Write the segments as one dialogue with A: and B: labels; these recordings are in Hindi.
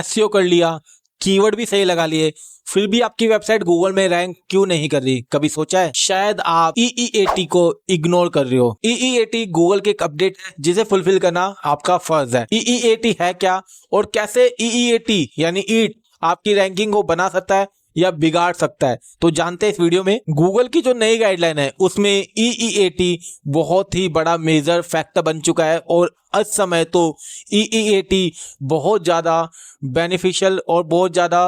A: एसईओ कर लिया, कीवर्ड भी सही लगा लिए, फिर भी आपकी वेबसाइट गूगल में रैंक क्यों नहीं कर रही? कभी सोचा है? शायद आप EEAT को इग्नोर कर रहे हो। EEAT गूगल के एक अपडेट है जिसे फुलफिल करना आपका फर्ज है। EEAT है क्या और कैसे EEAT यानी ईट आपकी रैंकिंग को बना सकता है या बिगाड़ सकता है, तो जानते हैं इस वीडियो में। गूगल की जो नई गाइडलाइन है उसमें EEAT बहुत ही बड़ा मेजर फैक्टर बन चुका है और इस समय तो EEAT बहुत ज़्यादा बेनिफिशियल और बहुत ज़्यादा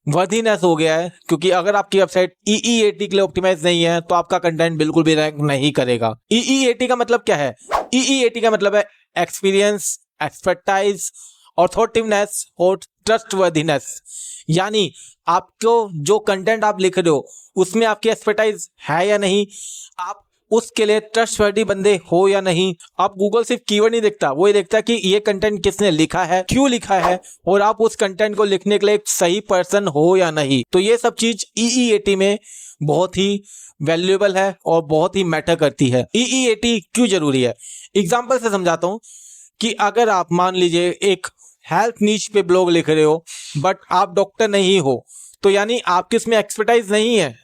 A: वर्दीनेस हो गया है, क्योंकि अगर आपकी वेबसाइट EEAT के लिए ऑप्टिमाइज नहीं है तो आपका कंटेंट बिल्कुल भी रैंक नहीं करेगा। EEAT का मतलब क्या है? EEAT का मतलब है एक्सपीरियंस, एक्सपर्टाइज, ऑथोरिटीवनेस और ट्रस्टवर्दीनेस। यानी आपको जो कंटेंट आप लिख रहे हो उसमें आपकी एक्सपर्टाइज है या नहीं, आप उसके लिए ट्रस्टवर्दी बंदे हो या नहीं। आप गूगल सिर्फ कीवर्ड नहीं देखता, वो ये देखता है कि ये कंटेंट किसने लिखा है, क्यों लिखा है और आप उस कंटेंट को लिखने के लिए एक सही पर्सन हो या नहीं। तो ये सब चीज EEAT में बहुत ही वैल्यूएबल है और बहुत ही मैटर करती है। EEAT क्यों जरूरी है? एग्जाम्पल से समझाता हूँ कि अगर आप मान लीजिए एक हेल्थ नीश पे ब्लॉग लिख रहे हो बट आप डॉक्टर नहीं हो, तो यानी आपकी इसमें एक्सपर्टाइज नहीं है,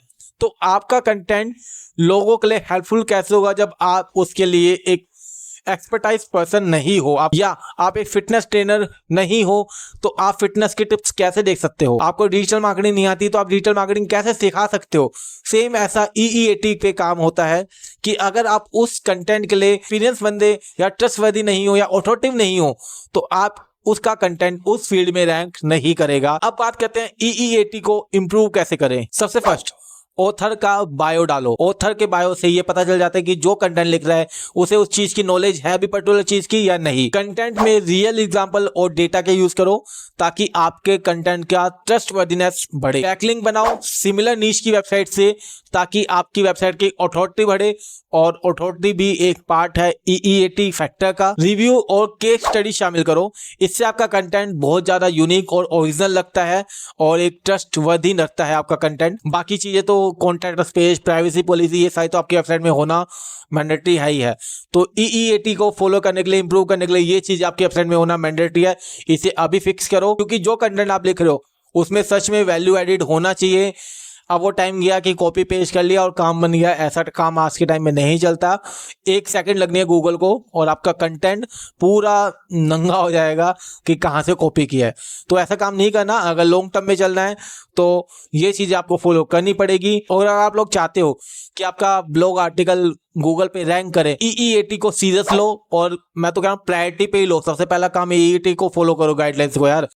A: तो आपका कंटेंट लोगों के लिए हेल्पफुल कैसे होगा जब आप उसके लिए एक एक्सपर्टाइज पर्सन नहीं हो। आप एक फिटनेस ट्रेनर नहीं हो तो आप फिटनेस के टिप्स कैसे देख सकते हो? आपको डिजिटल मार्केटिंग नहीं आती तो आप डिजिटल मार्केटिंग कैसे सिखा सकते हो? सेम ऐसा EEAT पे काम होता है कि अगर आप उस कंटेंट के लिए एक्सपीरियंस बंदे या ट्रस्टवर्दी नहीं हो या ऑथोरिटेटिव नहीं हो तो आप उसका कंटेंट उस फील्ड में रैंक नहीं करेगा। अब बात करते हैं EEAT को इम्प्रूव कैसे करें। सबसे फर्स्ट, ऑथर का बायो डालो। ऑथर के बायो से ये पता चल जाता है कि जो कंटेंट लिख रहा है उसे उस चीज की नॉलेज है भी पर्टिकुलर चीज की या नहीं। कंटेंट में रियल एग्जांपल और डेटा के यूज करो ताकि आपके कंटेंट का ट्रस्टवर्दीनेस बढ़े। बैकलिंक बनाओ सिमिलर नीश की वेबसाइट से ताकि आपकी वेबसाइट की अथॉरिटी बढ़े, और अथॉरिटी भी एक पार्ट है EEAT फैक्टर का। रिव्यू और केस स्टडी शामिल करो, इससे आपका कंटेंट बहुत ज्यादा यूनिक और ओरिजिनल लगता है और एक ट्रस्टवर्दी लगता है आपका कंटेंट। बाकी चीजें तो कॉन्टैक्ट पेज, प्राइवेसी पॉलिसी, ये सारी तो आपकी वेबसाइट में होना मैंडेटरी है ही है। तो EEAT को फॉलो करने के लिए, इंप्रूव करने के लिए ये चीज आपकी वेबसाइट में होना मैंडेटरी है। इसे अभी फिक्स करो, क्योंकि जो कंटेंट आप लिख रहे हो उसमें सच में वैल्यू एडिड होना चाहिए। अब वो टाइम गया कि कॉपी पेस्ट कर लिया और काम बन गया, ऐसा काम आज के टाइम में नहीं चलता। 1 सेकंड लगनी है गूगल को और आपका कंटेंट पूरा नंगा हो जाएगा कि कहाँ से कॉपी किया है। तो ऐसा काम नहीं करना। अगर लॉन्ग टर्म में चलना है तो ये चीज़ आपको फॉलो करनी पड़ेगी। और अगर आप लोग चाहते हो कि आपका ब्लॉग आर्टिकल गूगल पे रैंक करे, EEAT को सीरियस लो और मैं तो कह रहा हूँ प्रायोरिटी पे ही लो। सबसे पहला काम EEAT को फॉलो करो, गाइडलाइंस को यार।